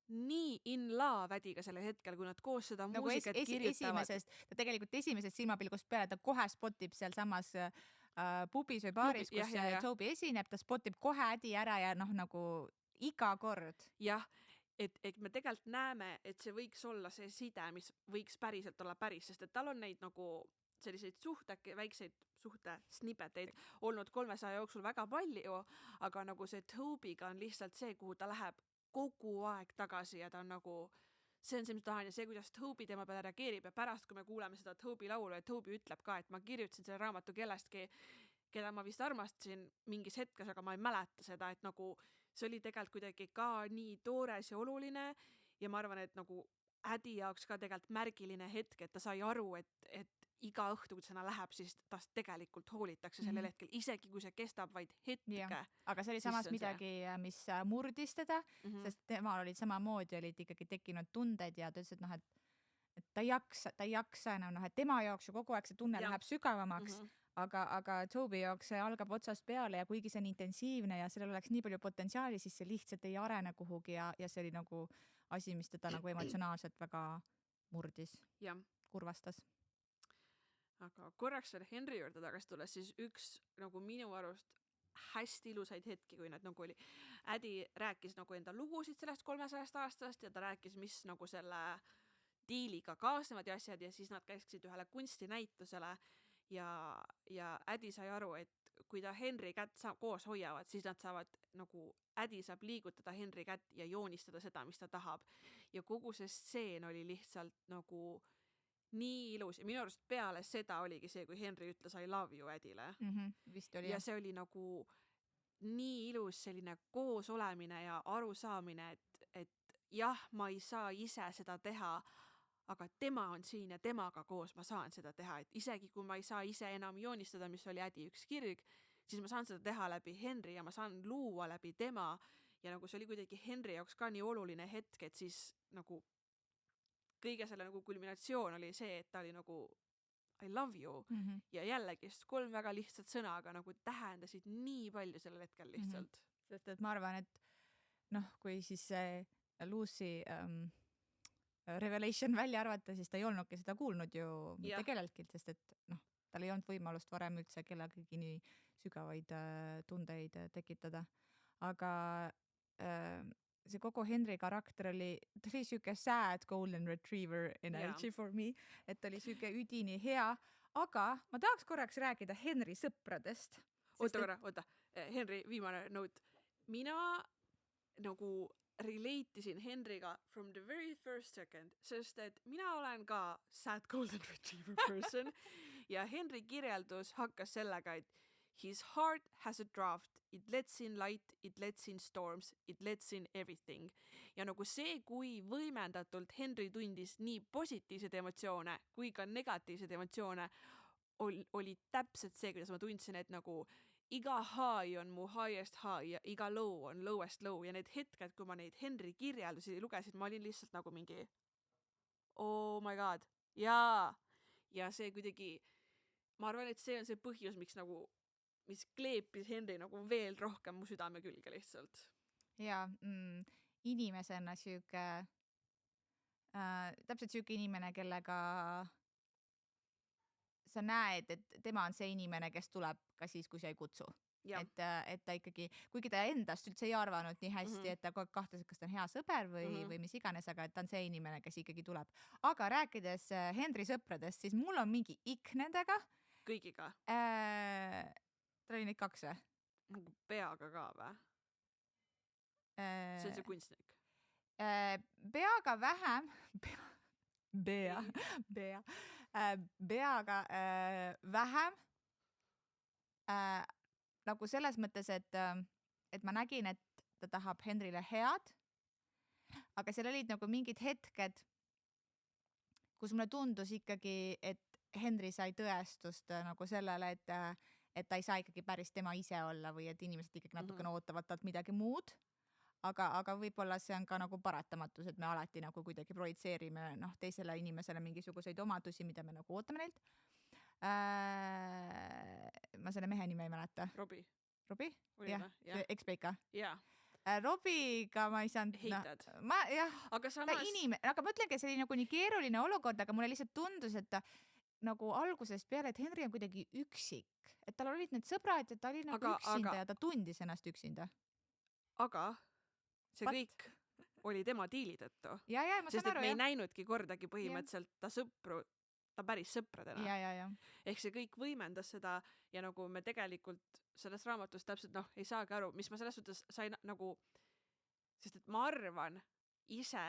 nii in love Adiga sellel hetkel, kui nad koos seda nagu muusikat kirjutavad. Ta tegelikult esimesest silmapilgust peale, ta kohe spotib seal samas pubis või baaris, kus Toby esineb, ta spotib kohe Adi ära ja nagu iga kord. Jah, et me tegelikult näeme, et see võiks olla see side, mis võiks päriselt olla päris, sest et tal on neid nagu selliseid väikseid suhte snippeteid olnud 300 jooksul väga palju, aga nagu see Toby'ga on lihtsalt see, kuhu ta läheb kogu aeg tagasi ja ta on nagu, see on see, mis tahan ja see, kuidas Toby tema peale reageerib ja pärast, kui me kuuleme seda Toby laulu ja Toby ütleb ka, et ma kirjutasin selle raamatu kellestki, keda ma vist armastasin mingis hetkes, aga ma ei mäleta seda, et nagu see oli tegelikult kuidagi ka nii toores ja oluline ja ma arvan, et nagu Adi jaoks ka tegelikult märgiline hetk, et ta sai aru, et iga õhtu, kui ta läheb, siis tast tegelikult hoolitakse sellel hetkel, isegi kui see kestab vaid hetke. Aga see oli samas midagi, mis murdis teda, sest temal olid samamoodi, olid ikkagi tekkinud tunded ja ta ütles, et ta ei jaksa enam, et tema jaoks ju kogu aeg see tunne läheb sügavamaks, aga Toby jaoks see algab otsast peale ja kuigi see on intensiivne ja sellel oleks nii palju potentsiaali, siis see lihtsalt ei arene kuhugi ja see oli nagu asi, mis teda nagu emotsionaalselt väga murdis, kurvastas. Aga korraks veel Henry juurde tagasi tulles, siis üks nagu minu arust hästi ilusaid hetki, kui nad nagu oli. Adi rääkis nagu enda lugusid sellest 300 aastast ja ta rääkis, mis nagu selle diiliga kaasnevad ja asjad ja siis nad käisksid ühele kunstinäitusele ja Adi sai aru, et kui ta Henry kätt koos hoiavad, siis nad saavad nagu, Adi saab liigutada Henry kätt ja joonistada seda, mis ta tahab. Ja kogu see stseen oli lihtsalt nagu nii ilus ja minu arust peale seda oligi see, kui Henry ütles I love you Adile. Vist oli. Ja see oli nagu nii ilus selline koos olemine ja arusaamine, et jah, ma ei saa ise seda teha, aga tema on siin ja temaga koos ma saan seda teha, et isegi kui ma ei saa ise enam joonistada, mis oli Adi üks kirg, siis ma saan seda teha läbi Henry ja ma saan luua läbi tema ja nagu see oli kuidagi Henry jaoks ka nii oluline hetk, et siis nagu kõige selle nagu kulminatsioon oli see, et ta oli nagu I love you ja jällegi 3 väga lihtsat sõna, aga nagu tähendasid nii palju sellel hetkel lihtsalt. Sest et ma arvan, et noh, kui siis see Lucy revelation välja arvata, siis ta ei olnudki seda kuulnud ju mitte kelleltki, sest et noh, tal ei olnud võimalust varem üldse kellegagi nii sügavaid tundeid tekitada. Aga see kogu Henry karakter oli siuke sad golden retriever energy for me, et oli siuke üdini hea, aga ma tahaks korraks rääkida Henry sõpradest. Oota, Henry, viimane note. Mina nagu relate isin Henryga from the very first second, sest et mina olen ka sad golden retriever person ja Henry kirjeldus hakkas sellega, et his heart has a draft, it lets in light, it lets in storms, it lets in everything. Ja nagu see, kui võimendatult Henry tundis nii positiivsed emotsioone kui ka negatiivsed emotsioone, oli täpselt see, kuidas ma tundsin, et nagu iga high on mu highest high ja iga low on lowest low ja need hetked, kui ma neid Henry kirjeldusi lugesin, ma olin lihtsalt nagu mingi oh my god, jaa. Ja see kuidagi, ma arvan, et see on see põhjus, miks nagu mis kleepis Henry nagu veel rohkem mu südame külge lihtsalt. Ja inimesena siuke täpselt siuke inimene, kellega sa näed, et tema on see inimene, kes tuleb ka siis, kui sa ei kutsu. Et ta ikkagi, kuigi ta endast üldse ei arvanud nii hästi, et ta kahtlas, kas ta on hea sõber või mis iganes, aga et ta on see inimene, kes ikkagi tuleb. Aga rääkides Henry sõpradest, siis mul on mingi ik nendega. Kõigiga? Ta oli neid 2 või? Nagu peaga ka või? See on see kunstnik. Peaga vähem. Peaga vähem. Nagu selles mõttes, et ma nägin, et ta tahab Henryle head, aga seal olid nagu mingid hetked, kus mulle tundus ikkagi, et Henry sai tõestust nagu sellele, et ta ei saa ikkagi päris tema ise olla või et inimesed ikkagi natukene ootavad talt midagi muud. Aga võib-olla see on ka nagu paratamatus, et me alati nagu kuidagi projitseerime teisele inimesele mingisuguseid omadusi, mida me nagu ootame neilt. Ma selle mehe nime ei mäleta. Robbie? Jah, ekspeika. Jah. Robbiga ma ei saanud. Heitad. Aga samas. Aga ma ütlengi, see oli nagu nii keeruline olukord, aga mulle lihtsalt tundus, et ta nagu algusest peale, et Henry on kuidagi üksik. Et tal olid need sõbrad ja ta oli nagu üksinda ja ta tundis ennast üksinda. Aga see kõik oli tema diili tõttu. Ja, ma sest saan aru, et me ei näinudki kordagi põhimõtteliselt ta päris sõpradena. Ja. Ehk see kõik võimendas seda ja nagu me tegelikult sellest raamatust täpselt ei saagi aru, mis ma selles suhtes sain nagu, sest et ma arvan ise,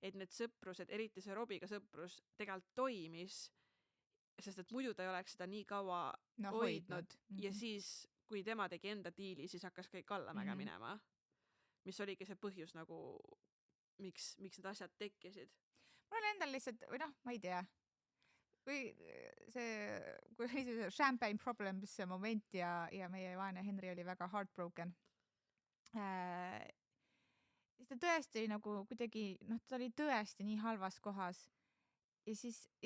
et need sõprused, eriti see Robbiga sõprus tegelikult toimis, sest et muidu ta ei oleks seda nii kaua hoidnud. Ja siis, kui tema tegi enda diili, siis hakkas kõik allamäge minema. Mis oligi see põhjus nagu, miks need asjad tekkisid. Mul on endal lihtsalt, või ma ei tea, kui oli see champagne problems moment ja meie vaene Henry oli väga heartbroken. Siis ta tõesti nagu kuidagi, ta oli tõesti nii halvas kohas. Ja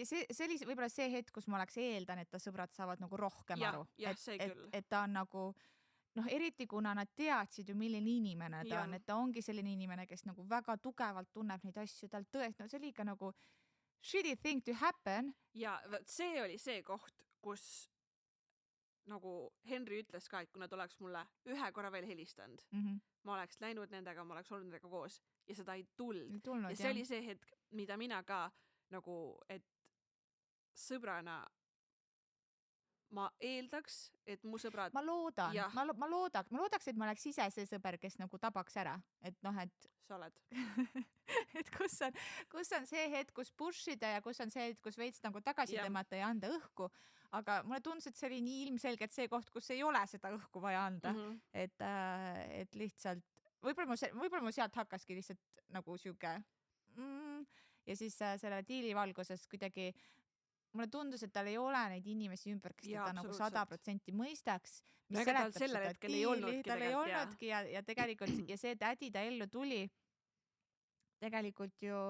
see oli võib-olla see hetk, kus ma oleks eeldan, et ta sõbrad saavad nagu rohkem aru. Et ta on nagu eriti kuna nad teadsid ju, milline inimene ta on, et ta ongi selline inimene, kes nagu väga tugevalt tunneb neid asju, tal tõesti, see oli ikka nagu shitty thing to happen. Ja see oli see koht, kus nagu Henry ütles ka, et kui nad oleks mulle ühe korra veel helistanud, ma oleks läinud nendega, ma oleks olnud nendega koos ja seda ei tulnud. Ja see oli see hetk, mida mina ka nagu, et sõbrana ma eeldaks, et mu sõbrad... Ma loodaks, et ma oleks ise see sõber, kes nagu tabaks ära. Et sa oled. Et kus on see hetk, kus pushida ja kus on see hetk, kus veits nagu tagasi tõmmata ja anda õhku. Aga mulle tundus, et see oli nii ilmselgelt see koht, kus ei ole seda õhku vaja anda. Et lihtsalt, võib-olla mu sealt hakkaski lihtsalt nagu siuke ja siis selle diili valguses kuidagi mulle tundus, et tal ei ole neid inimesi ümber, kes teda nagu 100% mõistaks. Ega tal sellel hetkel ei olnudki. Tal ei olnudki ja tegelikult ja see, et ädi ta ellu tuli, tegelikult ju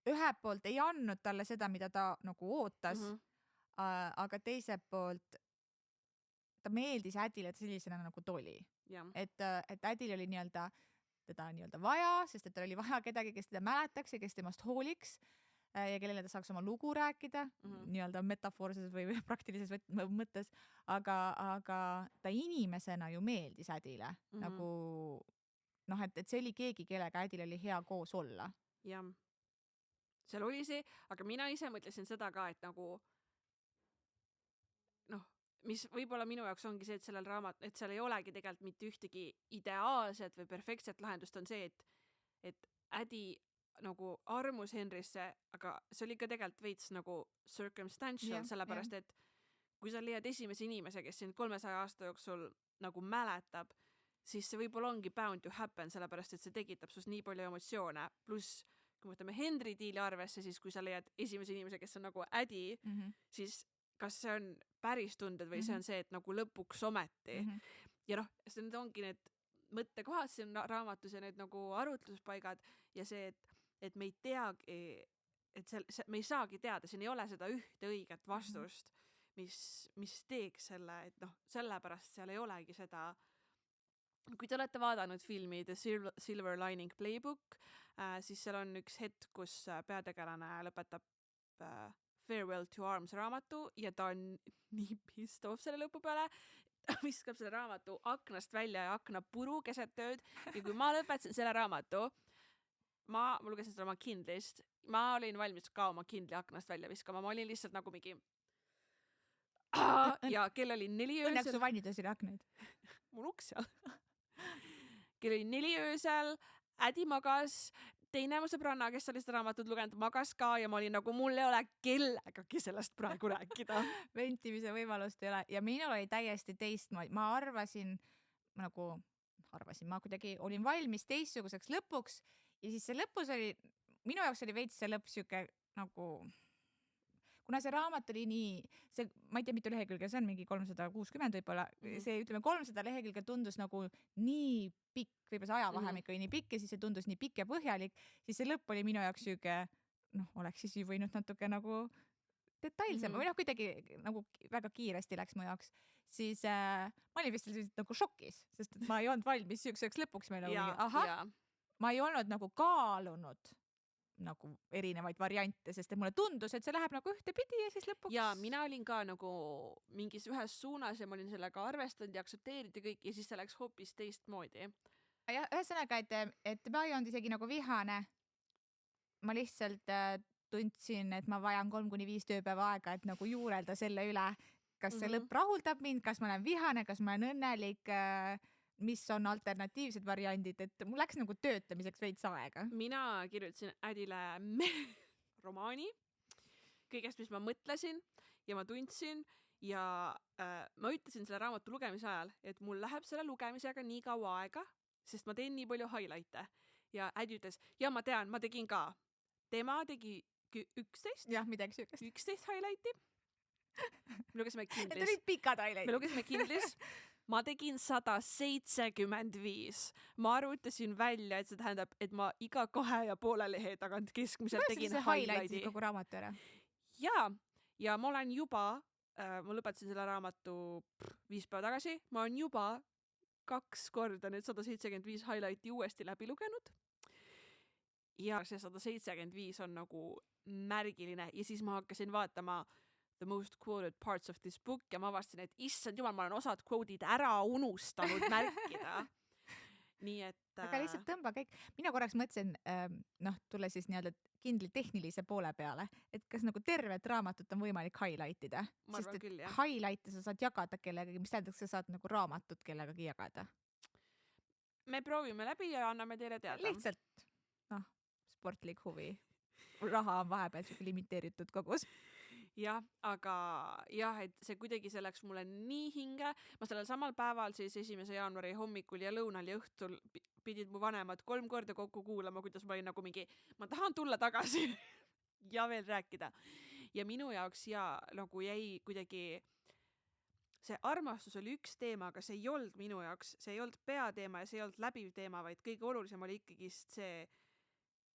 ühelt poolt ei andnud talle seda, mida ta nagu ootas, aga teiselt poolt ta meeldis Ädile sellisena nagu ta oli. Et Ädil oli teda vaja, sest et tal oli vaja kedagi, kes teda mäletaks ja kes temast hooliks ja kellele ta saaks oma lugu rääkida nii-öelda metafoorses või praktilises mõttes, aga ta inimesena ju meeldis Ädile nagu et see oli keegi, kellega Ädil oli hea koos olla. Jah, seal oli see, aga mina ise mõtlesin seda ka, et nagu mis võib-olla minu jaoks ongi see, et sellel et seal ei olegi tegelikult mitte ühtegi ideaalset või perfektset lahendust, on see, et Ädi nagu armus Henrisse, aga see oli ka tegelikult veits nagu circumstantial, sellepärast et kui sa leiad esimese inimese, kes sind 300 aasta jooksul nagu mäletab, siis see võib-olla ongi bound to happen, sellepärast et see tekitab sus nii palju emotsioone, pluss kui võtame Henry diili arvesse, siis kui sa leiad esimese inimese, kes on nagu Ädi, siis kas see on päris tunded või see on see, et nagu lõpuks ometi. Ja see ongi need mõttekohad siin raamatus ja need nagu arutluspaigad ja see, et me ei teagi, et me ei saagi teada, siin ei ole seda ühte õiget vastust, mis teeks selle, et sellepärast seal ei olegi seda. Kui te olete vaadanud filmi The Silver Lining Playbook, siis seal on üks hetk, kus peategelane lõpetab Farewell to Arms raamatu ja ta on nii pissed off selle lõpu peale, ta viskab selle raamatu aknast välja ja aknapuru keset tööd ja kui ma lõpetasin selle raamatu, ma lugesin seda oma Kindlist, ma olin valmis ka oma Kindli aknast välja viskama, ma olin lihtsalt nagu mingi ja kell oli 4 öösel. Õnneks su vannides oli aknaid. Mul uks seal. Kell oli 4 öösel, Ädi magas, teine mu sõbranna, kes oli seda raamatut lugenud, magas ka ja ma olin nagu, mul ei ole kellegagi sellest praegu rääkida. Ventimise võimalust ei ole ja minul oli täiesti teistmoodi. Ma kuidagi olin valmis teistsuguseks lõpuks ja siis see lõpus oli, minu jaoks oli veits see lõpp siuke nagu, kuna see raamat oli nii, ma ei tea, mitu lehekülge, see on mingi 360 võib-olla, see 300 lehekülge tundus nagu nii pikk, võib-olla see ajavahemik oli nii pikk ja siis see tundus nii pikk ja põhjalik, siis see lõpp oli minu jaoks siuke, oleks siis võinud natuke nagu detailsem või kuidagi nagu väga kiiresti läks mu jaoks, siis ma olin vist nagu šokis, sest et ma ei olnud valmis siukseks lõpuks meil ma ei olnud nagu kaalunud nagu erinevaid variante, sest et mulle tundus, et see läheb nagu ühtepidi ja siis lõpuks. Ja mina olin ka nagu mingis ühes suunas ja ma olin sellega arvestanud ja aktsepteerinud ja kõik ja siis see läks hoopis teistmoodi. Ja ühesõnaga, et ma ei olnud isegi nagu vihane. Ma lihtsalt tundsin, et ma vajan 3-5 tööpäeva aega, et nagu juurelda selle üle, kas see lõpp rahuldab mind, kas ma olen vihane, kas ma olen õnnelik, mis on alternatiivsed variandid, et mul läks nagu töötamiseks veits aega. Mina kirjutasin Ädile romaani kõigest, mis ma mõtlesin ja ma tundsin ja ma ütlesin selle raamatu lugemise ajal, et mul läheb selle lugemisega nii kaua aega, sest ma teen nii palju highlight'e ja Ädi ütles, ja ma tean, ma tegin ka. Tema tegi 11. Jah, midagi süükest. 11 highlight'i. Me lugesime Kindlis. Need olid pikad highlight'id. Me lugesime Kindlis. Ma tegin 175. Ma arvutasin välja, et see tähendab, et ma iga 2,5 lehe tagant keskmiselt tegin highlight'i. Kogu raamatu ära? Ja ma olen juba, ma lõpetasin selle raamatu 5 päeva tagasi, ma olen juba 2 korda need 175 highlight'i uuesti läbi lugenud. Ja see 175 on nagu märgiline ja siis ma hakkasin vaatama the most quoted parts of this book ja ma avastasin, et issand jumal, ma olen osad quote'id ära unustanud märkida. Nii et... Aga lihtsalt tõmba kõik. Mina korraks mõtlesin, tulle siis nii-öelda Kindli tehnilise poole peale, et kas nagu tervet raamatut on võimalik highlight'ida. Sest et küll, highlight'e sa saad jagada kellegagi, mis tähendaks, sa saad nagu raamatut kellegagi jagada. Me proovime läbi ja anname teile teada. Lihtsalt, sportlik huvi. Raha on vahepeal limiteeritud kogus. Jah, aga et see kuidagi see läks mulle nii hinge. Ma sellel samal päeval siis 1. jaanuari hommikul ja lõunal ja õhtul pidid mu vanemad 3 korda kokku kuulama, kuidas ma olin nagu mingi, ma tahan tulla tagasi ja veel rääkida. Ja minu jaoks nagu jäi kuidagi, see armastus oli üks teema, aga see ei olnud minu jaoks, see ei olnud peateema ja see ei olnud läbiv teema, vaid kõige olulisem oli ikkagi see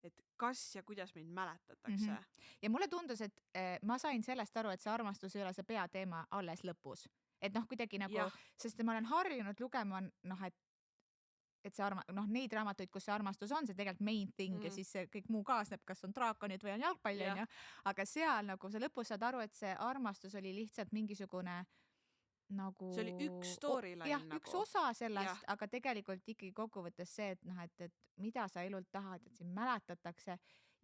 et kas ja kuidas mind mäletatakse. Ja mulle tundus, et ma sain sellest aru, et see armastus ei ole see peateema alles lõpus. Et noh, kuidagi nagu, sest ma olen harjunud lugema, noh, et see neid raamatuid, kus see armastus on, see tegelikult main thing ja siis see kõik muu kaasneb, kas on draakonid või on jalgpall, onju. Aga seal nagu sa lõpus saad aru, et see armastus oli lihtsalt mingisugune nagu see oli üks storyline jah, nagu. Üks osa sellest, aga tegelikult ikkagi kokkuvõttes see, et noh, et mida sa elult tahad, et sind mäletatakse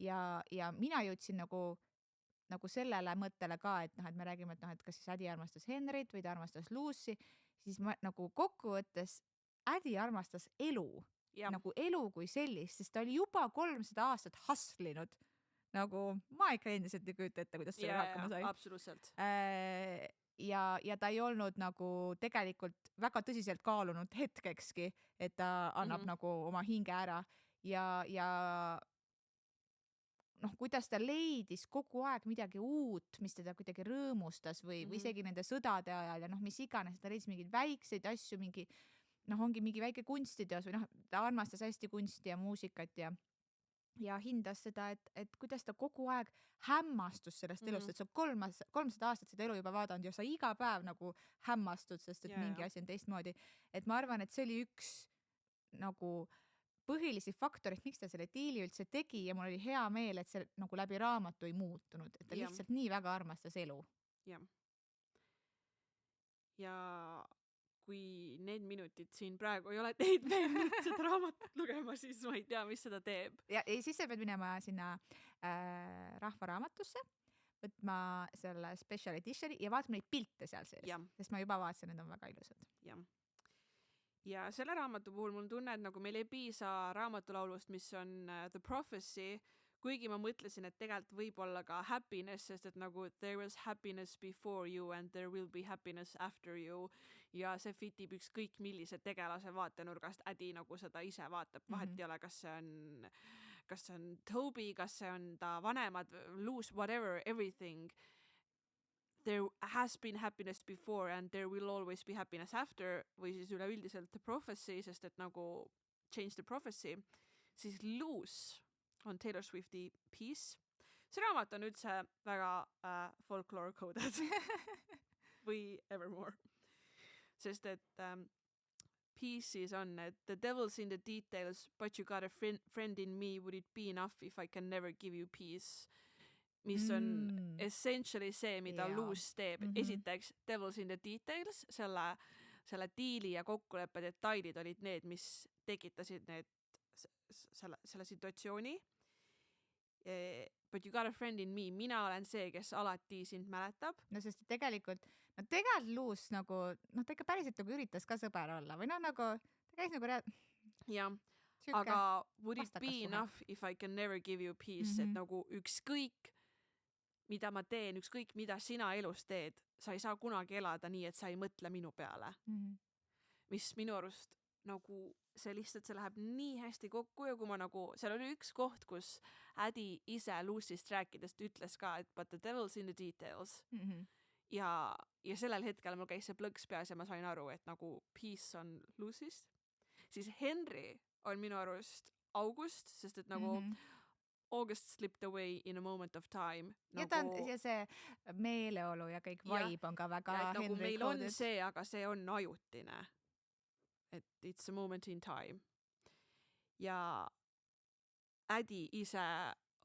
ja mina jõudsin nagu sellele mõttele ka, et noh, et me räägime, et noh, et kas siis Ädi armastas Henrit või ta armastas Lucy, siis ma nagu kokkuvõttes Ädi armastas elu, nagu elu kui sellist, sest ta oli juba 300 aastat hustlinud. Nagu ma ikka endiselt ei kujuta ette, kuidas selle hakkama sai. Absoluutselt. Ja ta ei olnud nagu tegelikult väga tõsiselt kaalunud hetkekski, et ta annab nagu oma hinge ära ja noh, kuidas ta leidis kogu aeg midagi uut, mis teda kuidagi rõõmustas või isegi nende sõdade ajal ja noh, mis iganes, ta leidis mingeid väikseid asju, ongi mingi väike kunstiteos või noh, ta armastas hästi kunsti ja muusikat ja hindas seda, et kuidas ta kogu aeg hämmastus sellest elust, et sa 300 aastat seda elu juba vaadanud ja sa iga päev nagu hämmastud, sest et mingi asi on teistmoodi. Et ma arvan, et see oli üks nagu põhilisi faktoreid, miks ta selle diili üldse tegi ja mul oli hea meel, et see nagu läbi raamatu ei muutunud, et ta lihtsalt nii väga armastas elu. Ja kui need minutid siin praegu ei ole teid veennud seda raamatut lugema, siis ma ei tea, mis seda teeb. Ja siis sa pead minema sinna rahvaraamatusse, võtma selle special editioni ja vaatama neid pilte seal sees, sest ma juba vaatasin, need on väga ilusad. Ja selle raamatu puhul mul tunne, et nagu meil ei piisa raamatulaulust, mis on The Prophecy, kuigi ma mõtlesin, et tegelikult võib olla ka happiness, sest et nagu there was happiness before you and there will be happiness after you ja see fitib ükskõik millise tegelase vaatenurgast Ädi nagu seda ise vaatab. Vahet ei ole, kas see on Toby, kas see on ta vanemad, Luce, whatever, everything. There has been happiness before and there will always be happiness after või siis üleüldiselt The Prophecy, sest et nagu change the prophecy, siis Luce on Taylor Swifti Peace. See raamat on üldse väga folklore coded või Evermore. Sest et Peace'is on, et the devil's in the details, but you got a friend in me, would it be enough if I can never give you peace? Mis on essentially see, mida Luce teeb. Esiteks, devil's in the details, selle diili ja kokkuleppe detailid olid need, mis tekitasid selle situatsiooni. But you got a friend in me, mina olen see, kes alati sind mäletab. No sest tegelikult Luce nagu, ta ikka päriselt nagu üritas ka sõber olla või nagu, ta käis nagu aga would it be enough if I can never give you peace, et nagu ükskõik mida ma teen, ükskõik mida sina elus teed, sa ei saa kunagi elada nii, et sa ei mõtle minu peale. Mis minu arust nagu see läheb nii hästi kokku ja kui ma nagu, seal oli üks koht, kus Ädi ise Lucy'st rääkidest ütles ka, et but the devil's in the details. Ja sellel hetkel mul käis see plõks peas ja ma sain aru, et nagu peace on Lucy'st. Siis Henry on minu arust August, sest et nagu August slipped away in a moment of time. Ja see meeleolu ja kõik vibe on ka väga Henry nagu meil on see, aga see on ajutine. Et it's a moment in time. Ja Ädi ise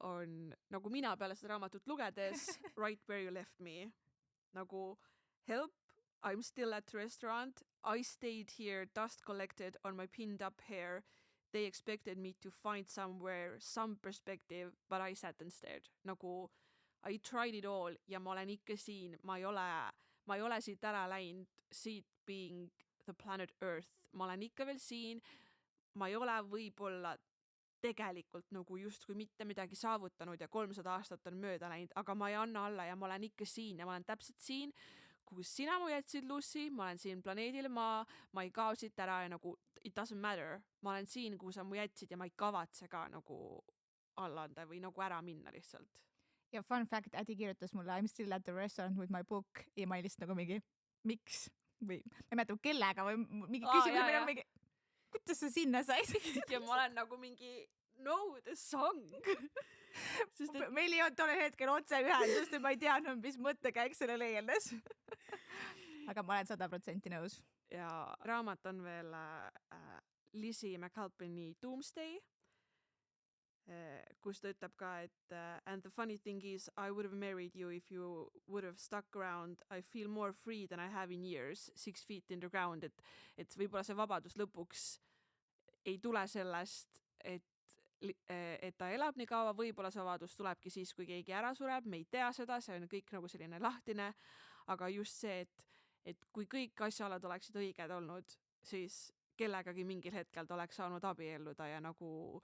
on, nagu mina peale seda raamatut lugedes, right where you left me. Nagu, help, I'm still at the restaurant. I stayed here, dust collected on my pinned up hair. They expected me to find somewhere, some perspective, but I sat and stared. Nagu, I tried it all ja ma olen ikka siin. Ma ei ole siit ära läinud, siit being the planet Earth. Ma olen ikka veel siin, ma ei ole võib-olla tegelikult nagu justkui mitte midagi saavutanud ja 300 aastat on mööda läinud, aga ma ei anna alla ja ma olen ikka siin ja ma olen täpselt siin, kus sina mu jätsid, Lucy, ma olen siin planeedil ma ei kao siit ära ja nagu it doesn't matter, ma olen siin, kuhu sa mu jätsid ja ma ei kavatse ka nagu alla anda või nagu ära minna lihtsalt. Ja fun fact, Ädi kirjutas mulle I'm still at the restaurant with my book ja ma lihtsalt nagu mingi, miks? Või ma ei mäleta kellega või mingi küsimus, mingi kuidas sa sinna said? Ja ma olen nagu mingi know the song. Sest et meil ei olnud tollel hetkel otseühendust ja ma ei teadnud, mis mõttekäik sellele eelnes. Aga ma olen 100% nõus. ja raamat on veel Lizzie McAlpini Doomsday, kus ta ütleb ka, et and the funny thing is I would have married you if you would have stuck around. I feel more free than I have in years, 6 feet in the ground. Et võib-olla see vabadus lõpuks ei tule sellest, et ta elab nii kaua, võib-olla see vabadus tulebki siis, kui keegi ära sureb, me ei tea seda, see on kõik nagu selline lahtine, aga just see, et kui kõik asjaolud oleksid õiged olnud, siis kellegagi mingil hetkel ta oleks saanud abielluda ja nagu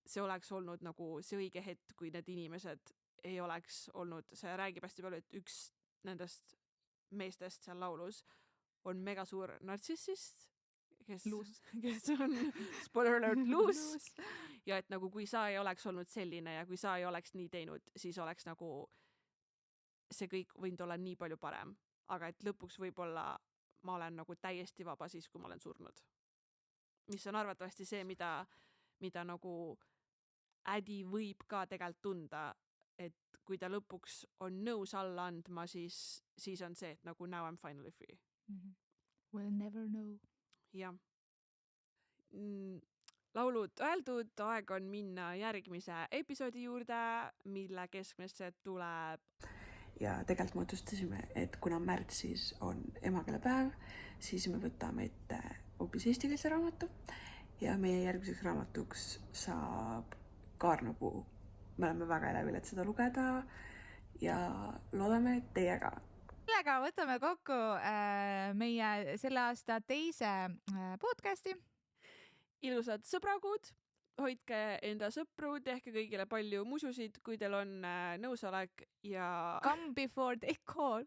see oleks olnud nagu see õige hetk, kui need inimesed ei oleks olnud, see räägib hästi palju, et üks nendest meestest seal laulus on mega suur nartsissist, kes on spoiler alert luus ja et nagu kui sa ei oleks olnud selline ja kui sa ei oleks nii teinud, siis oleks nagu see kõik võinud olla nii palju parem, aga et lõpuks võib-olla ma olen nagu täiesti vaba siis, kui ma olen surnud. Mis on arvatavasti see, mida nagu Addy võib ka tegelikult tunda, et kui ta lõpuks on nõus alla andma, siis on see, et nagu now I'm finally free. We'll never know. Jah. Laulud öeldud, aeg on minna järgmise episoodi juurde, mille keskmesse tuleb. Ja tegelikult me otsustasime, et kuna märtsis on emakeelepäev, siis me võtame ette hoopis eestikeelse raamatu ja meie järgmiseks raamatuks saab Kaarnapuu. Me oleme väga elevil, et seda lugeda ja loodame teiega. Sellega võtame kokku meie selle aasta teise podcasti. Ilusad sõbrakud, hoidke enda sõpru, tehke kõigile palju mususid, kui teil on nõusolek ja Come before they call.